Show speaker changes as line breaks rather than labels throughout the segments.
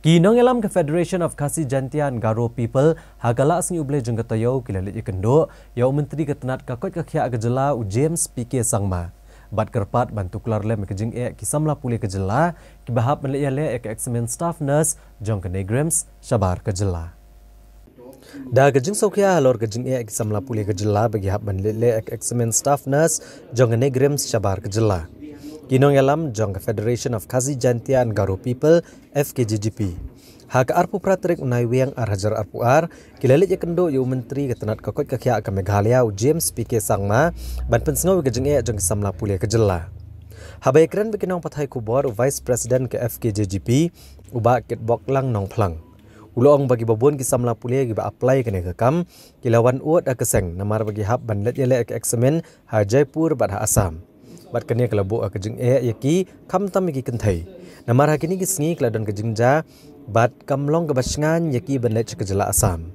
Kinong elam ke Federation of Khasi Jantian Garo People hagala asni uble jengkatayo kilalit ikendo yau menteri ketenat kakot kakia kejela u James PK Sangma. Bat kerpat bantu kelar lem kejing kisamla pulih kejela kibahap meliyale examen staff nurse jong kenegrams syabar kejela. Da kejing sokia halor kejing kisamla pulih kejela bagi hap meliyale examen staff nurse jong kenegrams syabar kejela. Kinong elam jong Federation of Khasi Jantian Garo People FKJGP. Hak arpu pratrik unai wiang arhajar arpu kilalit yakendo yu menteri ketenat kakot kakia ke Meghalaya James PK Sangma ban pensengau kejeng jong kisamla pulih kejela. Habai keren bekinong pathai kubor Vice President ke FKJGP uba kit boklang nong plang. Ulong bagi babun kisamla pulih giba apply kene kekam kilawan uat akeseng namar bagi hab ban let yale eksamen ha Jaipur bad ha Assam. Bat kene kelabu kejeng yaki kam tam yaki kentai. Namar hakini kisngi keladon kejeng ja bat kamlong kebasngan yaki benlet kejela Assam.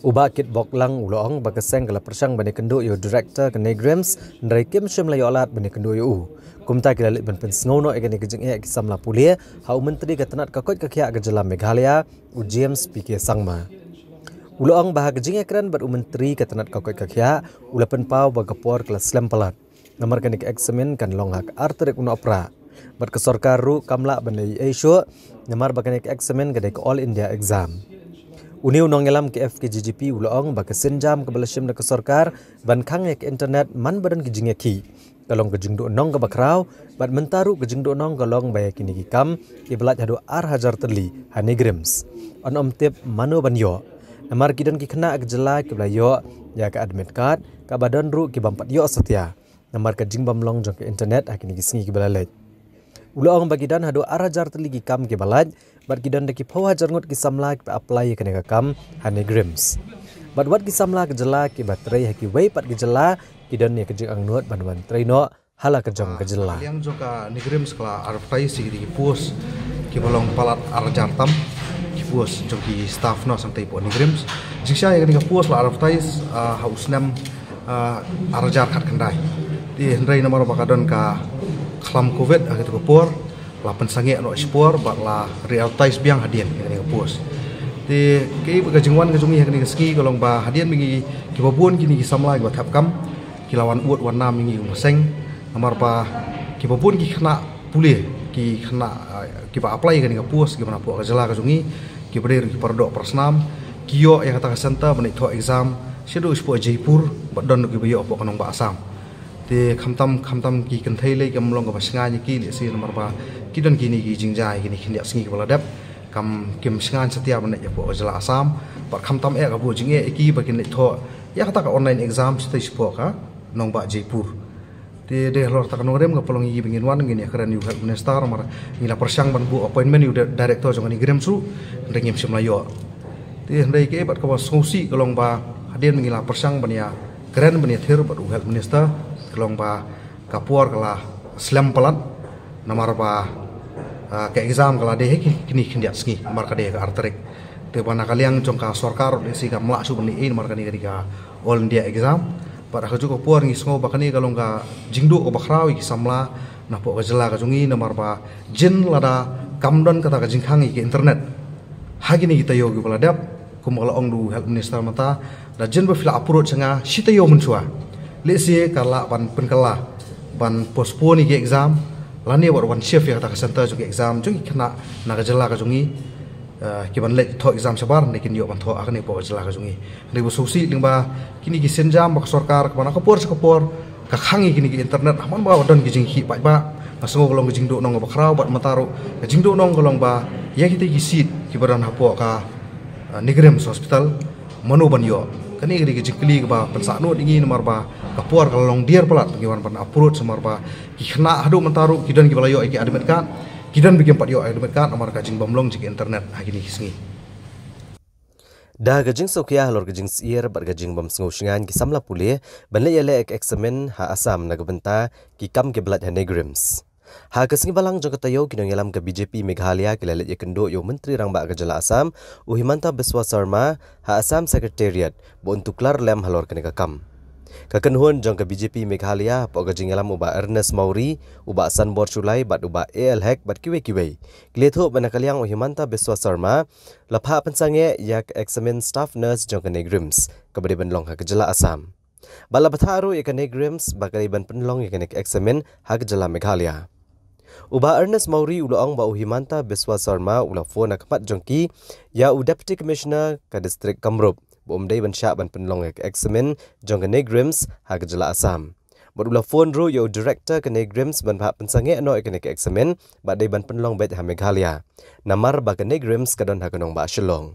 Uba kit boklang ulong bakeseng kala persang bane kendo yo director kenegrams ndrai kim syam layo alat bane kendo yo. Kumta kilalit ban pensngono ekene kejeng kisamla pulih ha menteri ketenat kakot kakia kejela Meghalaya u James PK Sangma. Ulong bahag kejeng keren bat menteri ketenat kakot kakia ulapen pau bagapor kelas slam pelat. Namar kanik eksamen kan longhak arterik uno opera. Bat kesorkar ru kamla bane Asia namar bakanik eksamen kadai ke All India exam. Uni unong elam ke FKJGP ulong bakasen jam ke balasim na kesorkar ban khang ek internet man badan kejing ki. Kalong kejing do nong ke bakrau bat mentaru kejing do nong kalong baya kini ki kam ki belat hadu hajar terli hanegrams. On tip mano banyo. Namar kidan ki kena kejela ki belayo ya ke admit card ka badan ru ki bampat yo setia. Namar kejing bamlong jong ke internet akini kisngi ki balalet. Ulong bagidan hadu arajar teligi kam ke balaj bat gidan deki pau hajar ngot ki samla ki apply kene kam hanegrams. Bat wat ki samla kejela ki baterai haki wei pat kejela kidan ne kejing angnut banwan traino hala kejong kejela.
Yang joka negrams kala arfai si ki pos ki balong palat arajar tam ki pos jong ki staff no sampai po negrams. Jiksa yang ki pos la arfai hausnam arajar khat kandai. Di hendrai nomor bakadon ka kelam COVID agak terkepur, la pensange no ekspor, bat la realitas biang hadian ini kepus. Di kei kejengwan kejungi yang ini keski kalau ba hadian mingi kibabun kini kisamla kibat hapkam, kilawan uat warna mingi umaseng, nomor ba kibabun ki kena pulih, ki kena kiba apply kan kepus, gimana puak kejela kejungi, kibadir kipardok persnam, kiyo yang kata kesenta menik to exam, sedo ekspor Jaipur, bat don kibayo puak kanong ba Assam. Di kamtam ki kentai lagi kamlong kebasngan ki lesi nomor ba kidan kini ki jingjai kini kinyak singi kebaladap kam kim sengan setiap menek ya po jela Assam pat kamtam kabu jinge ki bakin tho ya kata ka online exam stage po ka nong ba Jaipur de lor ta kanorem ka polong yi bingin wan ngini keren yu health minister nomor ngila persang ban bu appointment yu director jong ni grem su ndengim simlayo de ndai ke pat ka sosi kalong ba hadien ngila persang ban ya keren ban ya thir bat health minister kelong ba kapur kala slam pelat namar ba ke exam kala deh kini kindiak ski namar ka deh ka arterik te bana kaliang jong ka sarkar desi ka mla su bani namar ka ni ka all india exam pada ka juko por ngi sngo ba kani kalong ka jingdu ko bakrau ki samla na po ka jela ka jungi namar ba jin lada kamdon kata ka jingkhang ki internet hagini kita yogi bala dap kumala ong du health minister mata da jin ba fila apurut sanga sita yo munsua lesi kala ban penkala ban postpone ke exam lani war wan chef ya kata center juga exam jungi kena naga jela ka jungi ki ban let tho exam sabar nekin yo ban tho akne po jela ka jungi ribu susi lingba kini ki senjam bak sarkar ka kapor ka khangi kini ki internet aman ba wadon ki jinghi ba asengo golong ki jingdo nong bakrau bat mataru ka jingdo nong golong ba ya kita ki sit ki baran hapo ka negrem hospital manu ban yo kani gede jikli ba pensakno dingi nomor ba kapur kalong dier pelat bagaimana pan approach nomor ba kena hadu mentaru kidan ki balayo ki admit kan kidan bagi empat yo admit kan nomor ka jing bomlong jik internet agini singi
da gajing sokia halor gajing sier bar gajing bam sngosingan ki samla pulih banle yale examen ha Assam nagbenta ki kam ke belat hanegrams. Ha kesingi balang jong katayo kinong yalam ke BJP Meghalaya kilalit yakendo yo menteri rangba kejela Assam Himanta Biswa Sarma ha Assam Secretariat bo untuk klar lem halor kene kam. Kakenhun jong ke BJP Meghalaya pok kejingalam uba Ernest Mauri, uba Sanbor Sulai bat uba AL Hek bat kiwe-kiwe. Kletho banakaliang Himanta Biswa Sarma, lapha pensange yak examine staff nurse jong ke Negrims, kabadi benlong hak jela Assam. Bala batharu yak Negrims bakali ban penlong yak examine hak jela Meghalaya. Uba Ernest Mauri uloong ba Himanta Biswa Sarma ula phone akpat jongki ya u Deputy Commissioner ke distrik Kamrup. Bomdai ban syak ban penlong ke examine jong ke Negrims hak jela Assam. Badula phone ru yo director ke Negrims ban hak pensange no ke examine badai ban penlong bet ha Meghalaya. Namar ba ke Negrims kadon hakanong ba Shillong.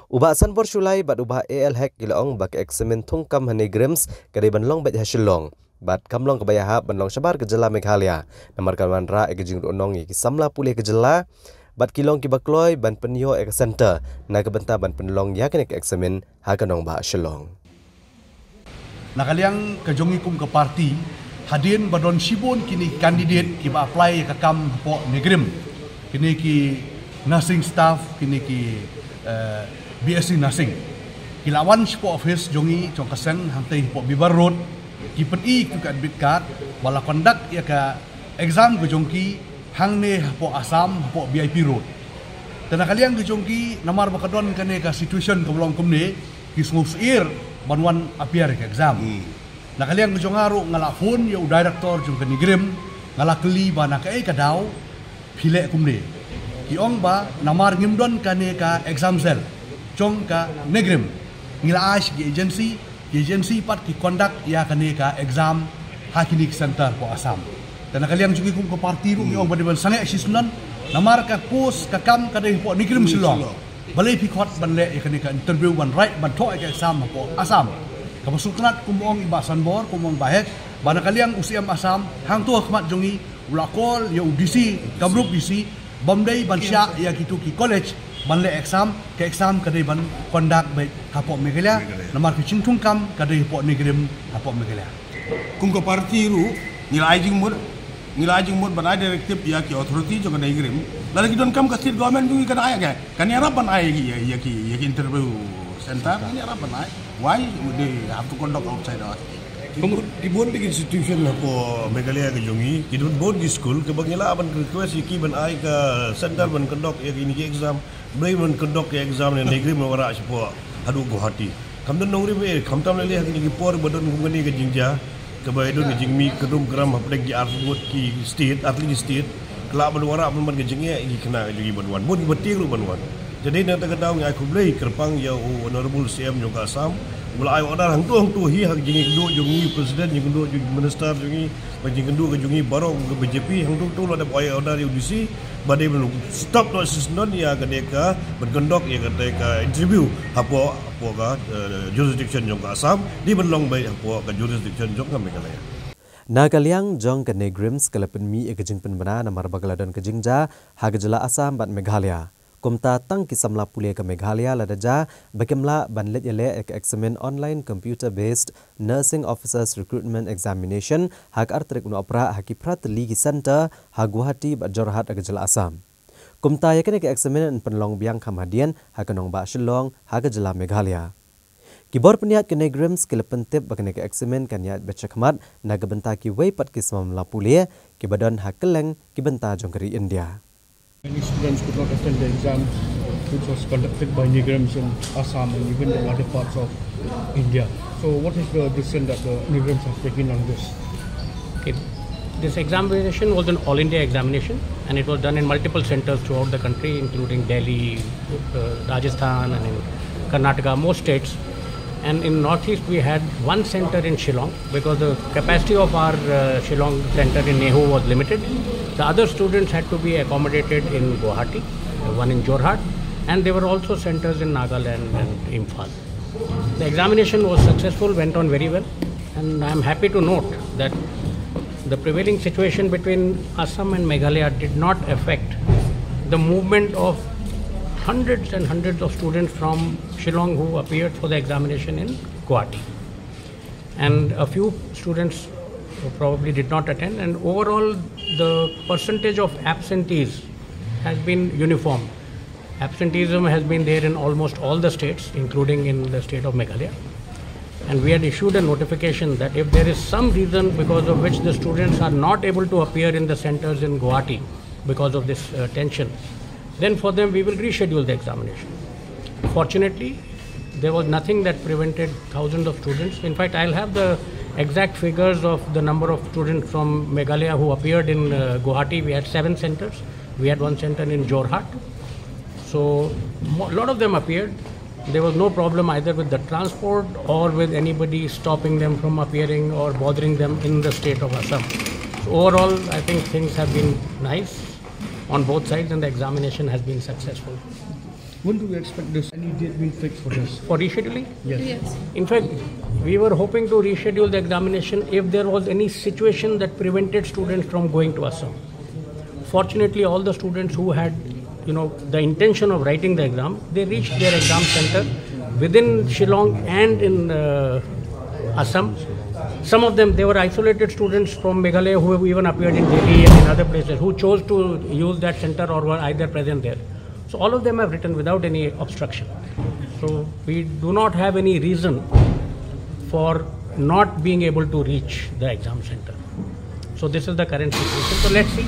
Uba Sanbor Sulai bat uba AL Hek gilaong ba ke examine thungkam ha Negrims kadai ban long bet ha Shillong. Bat kamlong ke bayah ban long sabar ke jela Meghalaya. Namar kalman ra ke jing onong ki samla pulih ke jela. Bat kilong ki bakloi ban penyo ek center na kebenta ban penlong ya kene ke examine ha kanong ba Shillong.
Nakaliang kejongi kum ke parti hadin badon sibon kini kandidat ki ba apply ke kam po Negrim. Kini ki nursing staff kini ki BSc nursing. Kilawan sipo office jongi jong kaseng hantai po Bibar Road ki peni ku ka admit card wala conduct ya ka exam ke jongki hang ne po Assam po BIP Road. Tanah kaliang ke jongki namar bakadon kane ka situation ke belong kumne ki smooth ear banwan appear ke exam. Nah kaliang ke jongaru ngala phone ya director jong ke Negrim ngala keli bana ka daw phile kumne. Ki ong ba namar ngimdon kane ka exam cell jong ka Negrim. Ngila ash ki agency pat ki conduct ya kane ka exam hakinik center po Assam. Dan kalian juga kum ke parti ru yang berdebatan sangat asisnan namar ka post ka kam ka dei po Negrim Shillong balai pikot banle ikan ka interview ban right ban tho ka exam po Assam ka masuknat kumong iba Sanbor kumong bahek bana kalian usiam Assam hang tu khmat jongi ulakol ya UDC Kamrup BC Bombay ban sya ya kitu ki college banle exam ka dei ban conduct baik ha po Meghalaya namar ki cingtung kam ka dei po Negrim ha po Meghalaya
kum ke parti ru nilai jing ban direktif ya ki authority jo kana Negrim lagi don kam ka state government ju kana aya kan ya raban aya ya ki interview center ni raban aya why they have to conduct outside us
di bon di institution po Meghalaya ke jongi di bon di school ke bangila ban request ki ban ai ka center ban conduct ya ini ki exam brai ban conduct ya exam ne Negrim wara po adu Guwahati kamdon nongri be kamtam le ha ki por badon ngani ke jingja kebai don ke jingmi kedum gram apde ki arfut ki state atli state kelak banwara ban ke jingnya ki kena juga banwan bon beting lu banwan jadi nak tak tahu ngai kublai kerpang ya honorable CM juga Assam mulai order hang tu hi hak jingi kedua jungi presiden jingi kedua jungi minister jungi jingi kedua ke jungi barong ke BJP hang tu ada order UDC badai belum stop no assistant ya kadeka bergendok ya kadeka interview apa ka jurisdiction jong Assam di belong baik apa ka jurisdiction jong Meghalaya.
Nakaliang jong ke Negrims kalapen mi ekejing penbana namar bagaladon kejingja hagajela Assam bat Meghalaya. Kumta tang kisamla pule ke Meghalaya ladaja bakimla banlet yele ek examine online computer based nursing officers recruitment examination hak artrik no opera hakiprat ligi center ha Guwahati bat Jorhat agajela Assam. Kumta yaken ek examine penlong biang kamadian hakanong ba Shillong hagajela Meghalaya. Kibor peniat ke Negrims kelepentip bakan ek examine kanyat bechakmat nagabenta ki weipat kismamla pule kibadon hakeleng kibenta jongkeri India.
Many students could not attend the exam which was conducted by Negrims in Assam and even in other parts of India. So what is the decision that the Negrims have taken on this?
Okay. This examination was an all-India examination and it was done in multiple centers throughout the country including Delhi, Rajasthan and in Karnataka, most states. And in Northeast we had one center in Shillong because the capacity of our Shillong center in Nehu was limited. The other students had to be accommodated in Guwahati, one in Jorhat, and there were also centers in Nagaland and Imphal. The examination was successful, went on very well, and I am happy to note that the prevailing situation between Assam and Meghalaya did not affect the movement of hundreds and hundreds of students from Shillong who appeared for the examination in Guwahati. And a few students probably did not attend, and overall the percentage of absentees has been uniform. Absenteeism has been there in almost all the states, including in the state of Meghalaya. And we had issued a notification that if there is some reason because of which the students are not able to appear in the centers in Guwahati because of this tension, then for them we will reschedule the examination. Fortunately, there was nothing that prevented thousands of students. In fact, I'll have the exact figures of the number of students from Meghalaya who appeared in Guwahati. We had 7 centers. We had 1 center in Jorhat. So a lot of them appeared. There was no problem either with the transport or with anybody stopping them from appearing or bothering them in the state of Assam. So overall, I think things have been nice on both sides and the examination has been successful.
When do we expect this? Any date being fixed for this?
For rescheduling?
Yes.
In fact, we were hoping to reschedule the examination if there was any situation that prevented students from going to Assam. Fortunately, all the students who had the intention of writing the exam, they reached their exam center within Shillong and in Assam. Some of them, they were isolated students from Meghalaya who have even appeared in Delhi and in other places who chose to use that center or were either present there. So all of them have written without any obstruction. So we do not have any reason for not being able to reach the exam center. So this is the current situation. So let's see.